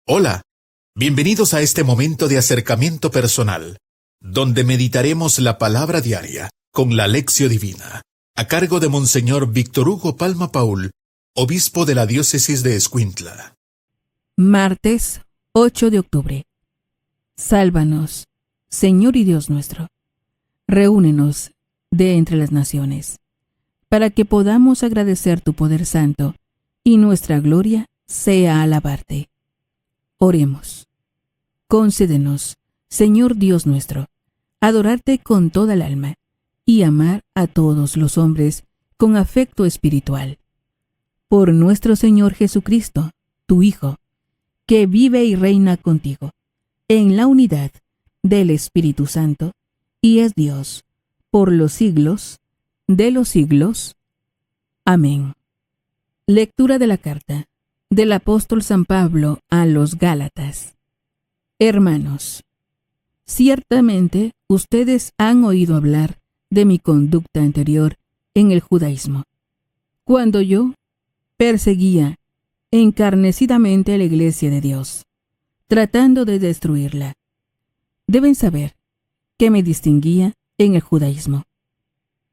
Hola, bienvenidos a este momento de acercamiento personal, donde meditaremos la palabra diaria con la Lección Divina, a cargo de Monseñor Víctor Hugo Palma Paul, obispo de la diócesis de Escuintla. Martes 8 de octubre. Sálvanos, Señor y Dios nuestro. Reúnenos de entre las naciones, para que podamos agradecer tu poder santo y nuestra gloria sea alabarte. Oremos. Concédenos, Señor Dios nuestro, adorarte con toda el alma y amar a todos los hombres con afecto espiritual. Por nuestro Señor Jesucristo, tu Hijo, que vive y reina contigo, en la unidad del Espíritu Santo, y es Dios, por los siglos de los siglos. Amén. Lectura de la carta del apóstol San Pablo a los Gálatas. Hermanos, ciertamente ustedes han oído hablar de mi conducta anterior en el judaísmo, cuando yo perseguía encarnecidamente a la iglesia de Dios, tratando de destruirla. Deben saber que me distinguía en el judaísmo,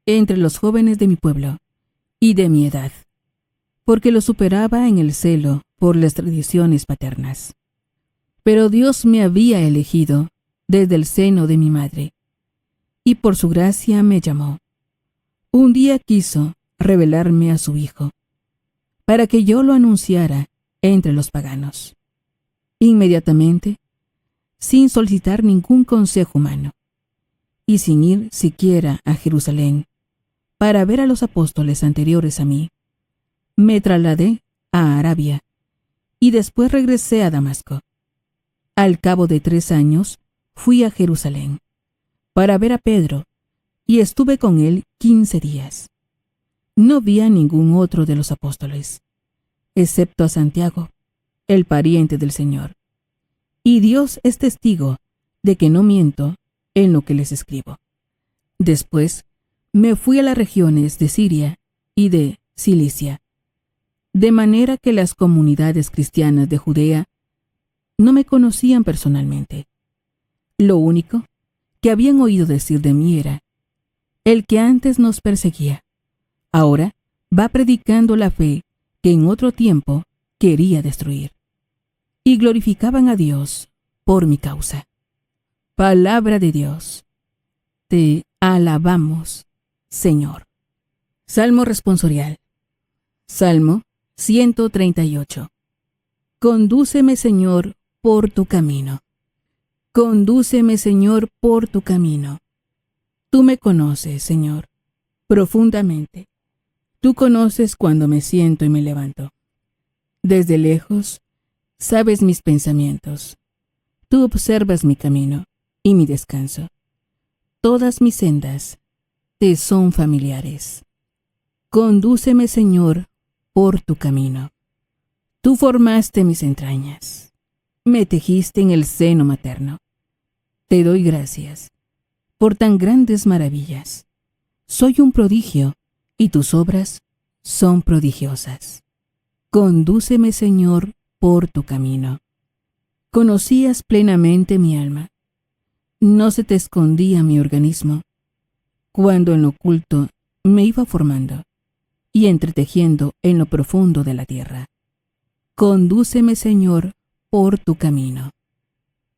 entre los jóvenes de mi pueblo y de mi edad, porque lo superaba en el celo por las tradiciones paternas. Pero Dios me había elegido desde el seno de mi madre, y por su gracia me llamó. Un día quiso revelarme a su Hijo, para que yo lo anunciara entre los paganos. Inmediatamente, sin solicitar ningún consejo humano, y sin ir siquiera a Jerusalén, para ver a los apóstoles anteriores a mí, me trasladé a Arabia y después regresé a Damasco. Al cabo de 3 años fui a Jerusalén para ver a Pedro y estuve con él 15 días. No vi a ningún otro de los apóstoles, excepto a Santiago, el pariente del Señor. Y Dios es testigo de que no miento en lo que les escribo. Después me fui a las regiones de Siria y de Cilicia, de manera que las comunidades cristianas de Judea no me conocían personalmente. Lo único que habían oído decir de mí era: el que antes nos perseguía, ahora va predicando la fe que en otro tiempo quería destruir. Y glorificaban a Dios por mi causa. Palabra de Dios. Te alabamos, Señor. Salmo responsorial. Salmo 138. Condúceme, Señor, por tu camino. Condúceme, Señor, por tu camino. Tú me conoces, Señor, profundamente. Tú conoces cuando me siento y me levanto. Desde lejos, sabes mis pensamientos. Tú observas mi camino y mi descanso. Todas mis sendas te son familiares. Condúceme, Señor, por tu camino. Tú formaste mis entrañas. Me tejiste en el seno materno. Te doy gracias por tan grandes maravillas. Soy un prodigio y tus obras son prodigiosas. Condúceme, Señor, por tu camino. Conocías plenamente mi alma. No se te escondía mi organismo, cuando en lo oculto me iba formando y entretejiendo en lo profundo de la tierra. Condúceme, Señor, por tu camino.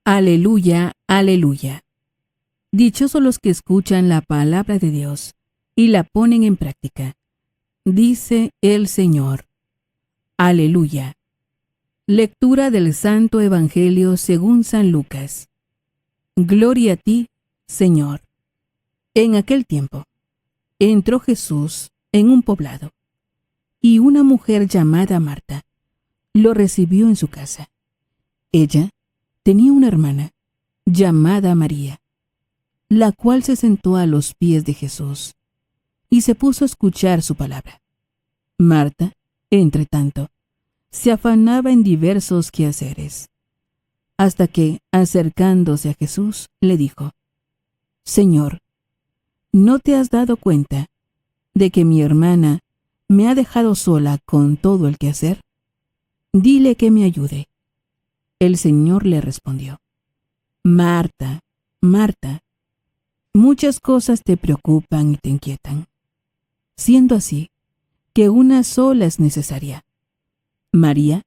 Aleluya, aleluya. Dichosos los que escuchan la palabra de Dios y la ponen en práctica. Dice el Señor. Aleluya. Lectura del Santo Evangelio según San Lucas. Gloria a ti, Señor. En aquel tiempo, entró Jesús en un poblado, y una mujer llamada Marta lo recibió en su casa. Ella tenía una hermana llamada María, la cual se sentó a los pies de Jesús y se puso a escuchar su palabra. Marta, entre tanto, se afanaba en diversos quehaceres, hasta que, acercándose a Jesús, le dijo: Señor, ¿no te has dado cuenta de que mi hermana me ha dejado sola con todo el quehacer? Dile que me ayude. El Señor le respondió: Marta, Marta, muchas cosas te preocupan y te inquietan, siendo así que una sola es necesaria. María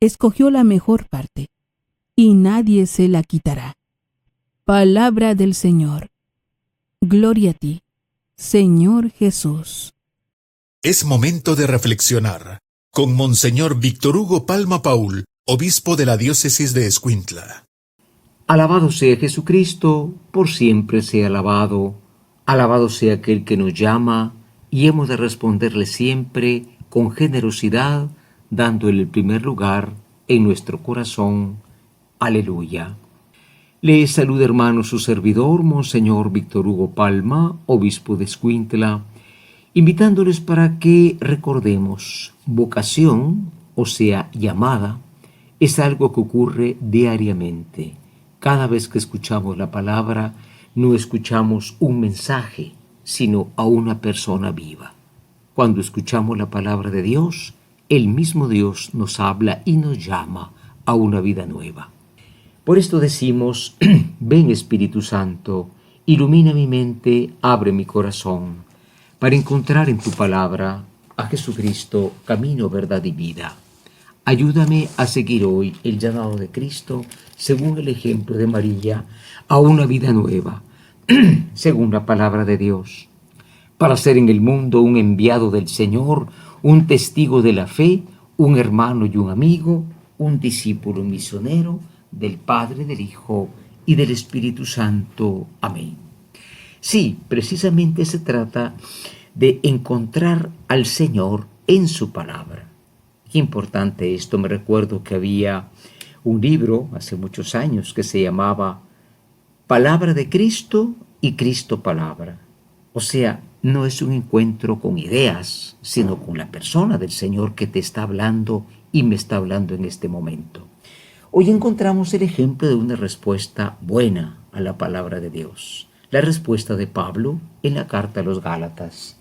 escogió la mejor parte, y nadie se la quitará. Palabra del Señor. Gloria a ti, Señor Jesús. Es momento de reflexionar con Monseñor Víctor Hugo Palma Paul, obispo de la diócesis de Escuintla. Alabado sea Jesucristo, por siempre sea alabado. Alabado sea aquel que nos llama y hemos de responderle siempre con generosidad, dándole el primer lugar en nuestro corazón. Aleluya. Le saluda, hermano, su servidor, Monseñor Víctor Hugo Palma, obispo de Escuintla, invitándoles para que recordemos: vocación, o sea, llamada, es algo que ocurre diariamente. Cada vez que escuchamos la palabra, no escuchamos un mensaje, sino a una persona viva. Cuando escuchamos la palabra de Dios, el mismo Dios nos habla y nos llama a una vida nueva. Por esto decimos: ven Espíritu Santo, ilumina mi mente, abre mi corazón, para encontrar en tu palabra a Jesucristo, camino, verdad y vida. Ayúdame a seguir hoy el llamado de Cristo, según el ejemplo de María, a una vida nueva, según la palabra de Dios, para ser en el mundo un enviado del Señor, un testigo de la fe, un hermano y un amigo, un discípulo misionero del Padre, del Hijo y del Espíritu Santo. Amén. Sí, precisamente se trata de encontrar al Señor en su palabra. Qué importante esto. Me recuerdo que había un libro hace muchos años que se llamaba Palabra de Cristo y Cristo Palabra. O sea, no es un encuentro con ideas, sino con la persona del Señor que te está hablando y me está hablando en este momento. Hoy encontramos el ejemplo de una respuesta buena a la palabra de Dios. La respuesta de Pablo en la carta a los Gálatas.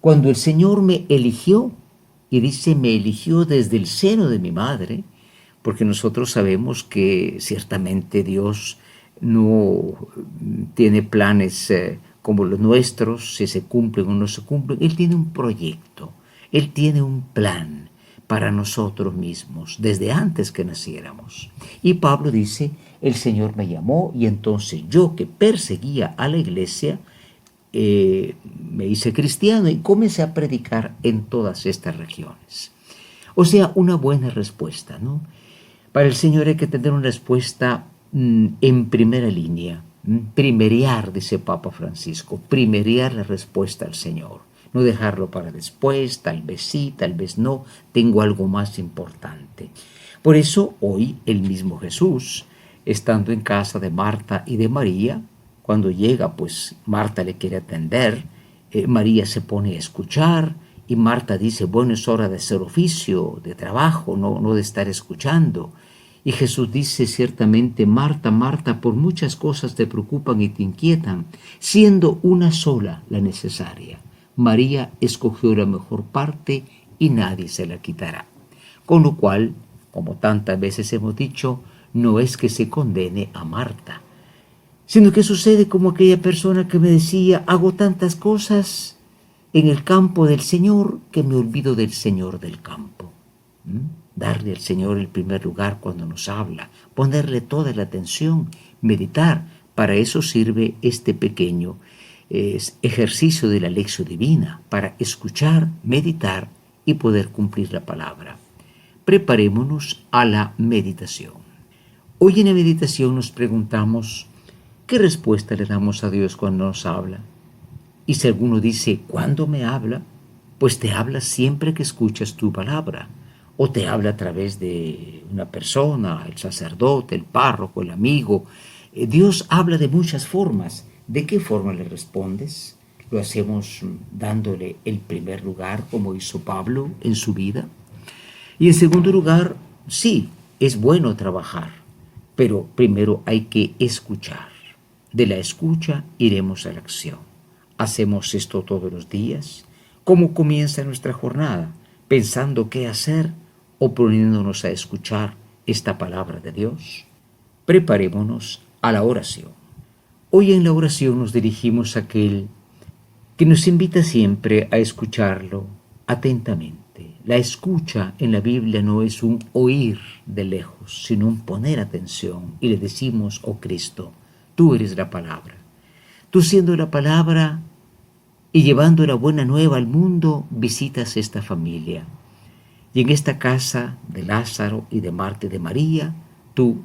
Cuando el Señor me eligió, y dice, me eligió desde el seno de mi madre, porque nosotros sabemos que ciertamente Dios no tiene planes como los nuestros, si se cumplen o no se cumplen. Él tiene un proyecto, Él tiene un plan para nosotros mismos, desde antes que naciéramos. Y Pablo dice, el Señor me llamó y entonces yo, que perseguía a la iglesia, me hice cristiano y comencé a predicar en todas estas regiones. O sea, una buena respuesta, ¿no? Para el Señor hay que tener una respuesta en primera línea. Primerear, dice Papa Francisco, primerear la respuesta al Señor. No dejarlo para después, tal vez sí, tal vez no, tengo algo más importante. Por eso hoy el mismo Jesús, estando en casa de Marta y de María, cuando llega, pues Marta le quiere atender, María se pone a escuchar y Marta dice, bueno, es hora de hacer oficio, de trabajo, no de estar escuchando. Y Jesús dice ciertamente, Marta, Marta, por muchas cosas te preocupan y te inquietan, siendo una sola la necesaria. María escogió la mejor parte y nadie se la quitará. Con lo cual, como tantas veces hemos dicho, no es que se condene a Marta, sino que sucede como aquella persona que me decía, hago tantas cosas en el campo del Señor que me olvido del Señor del campo. Darle al Señor el primer lugar cuando nos habla, ponerle toda la atención, meditar. Para eso sirve este pequeño ejercicio de la lección divina, para escuchar, meditar y poder cumplir la palabra. Preparémonos a la meditación. Hoy en la meditación nos preguntamos, ¿qué respuesta le damos a Dios cuando nos habla? Y si alguno dice, ¿cuándo me habla? Pues te habla siempre que escuchas tu palabra. O te habla a través de una persona, el sacerdote, el párroco, el amigo. Dios habla de muchas formas. ¿De qué forma le respondes? ¿Lo hacemos dándole el primer lugar, como hizo Pablo en su vida? Y en segundo lugar, sí, es bueno trabajar, pero primero hay que escuchar. De la escucha iremos a la acción. ¿Hacemos esto todos los días? ¿Cómo comienza nuestra jornada? ¿Pensando qué hacer o poniéndonos a escuchar esta palabra de Dios? Preparémonos a la oración. Hoy en la oración nos dirigimos a aquel que nos invita siempre a escucharlo atentamente. La escucha en la Biblia no es un oír de lejos, sino un poner atención, y le decimos: oh Cristo, tú eres la palabra. Tú, siendo la palabra y llevando la buena nueva al mundo, visitas esta familia. Y en esta casa de Lázaro y de Marta y de María, tú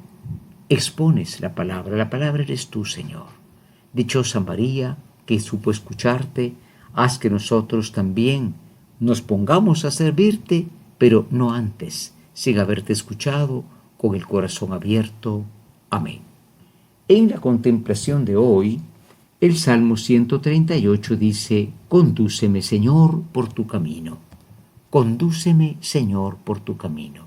expones la palabra. La palabra eres tú, Señor. Dichosa María, que supo escucharte. Haz que nosotros también nos pongamos a servirte, pero no antes, sin haberte escuchado, con el corazón abierto. Amén. En la contemplación de hoy, el Salmo 138 dice: condúceme, Señor, por tu camino. Condúceme, Señor, por tu camino.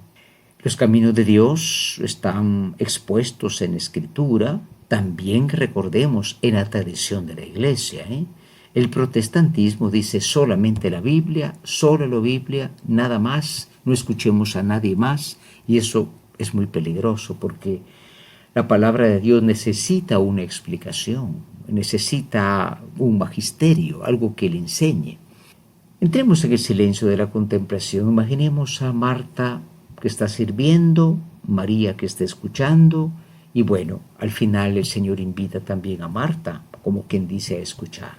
Los caminos de Dios están expuestos en Escritura, también recordemos en la tradición de la Iglesia. El protestantismo dice solamente la Biblia, solo la Biblia, nada más, no escuchemos a nadie más, y eso es muy peligroso porque la palabra de Dios necesita una explicación, necesita un magisterio, algo que le enseñe. Entremos en el silencio de la contemplación. Imaginemos a Marta que está sirviendo, María que está escuchando, y bueno, al final el Señor invita también a Marta, como quien dice, a escuchar.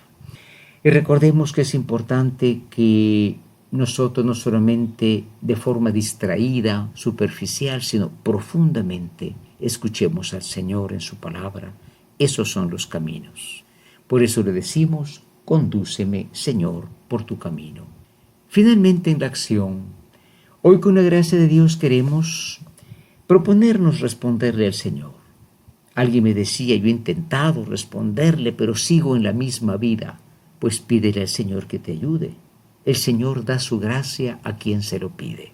Y recordemos que es importante que nosotros no solamente de forma distraída, superficial, sino profundamente escuchemos al Señor en su palabra. Esos son los caminos. Por eso le decimos: condúceme, Señor, por tu camino. Finalmente, en la acción, hoy con la gracia de Dios queremos proponernos responderle al Señor. Alguien me decía: yo he intentado responderle, pero sigo en la misma vida. Pues pídele al Señor que te ayude. El Señor da su gracia a quien se lo pide.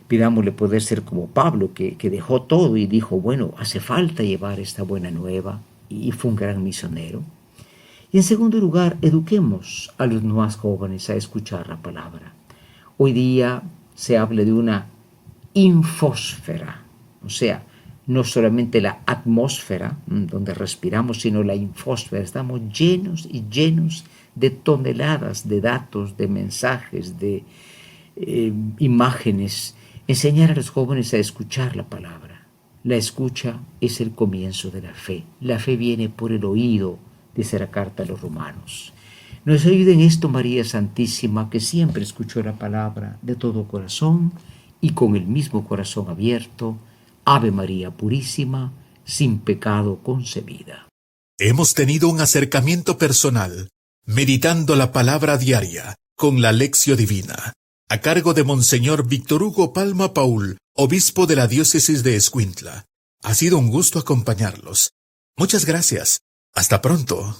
Pidámosle poder ser como Pablo, que dejó todo y dijo: bueno, hace falta llevar esta buena nueva, y fue un gran misionero. Y en segundo lugar, eduquemos a los más jóvenes a escuchar la palabra. Hoy día se habla de una infósfera, o sea, no solamente la atmósfera donde respiramos, sino la infósfera. Estamos llenos y llenos de toneladas de datos, de mensajes, de imágenes. Enseñar a los jóvenes a escuchar la palabra. La escucha es el comienzo de la fe. La fe viene por el oído, dice la carta a los Romanos. Nos ayude en esto María Santísima, que siempre escuchó la palabra de todo corazón y con el mismo corazón abierto. Ave María Purísima, sin pecado concebida. Hemos tenido un acercamiento personal, meditando la palabra diaria con la Lección Divina, a cargo de Monseñor Víctor Hugo Palma Paul, obispo de la diócesis de Escuintla. Ha sido un gusto acompañarlos. Muchas gracias. Hasta pronto.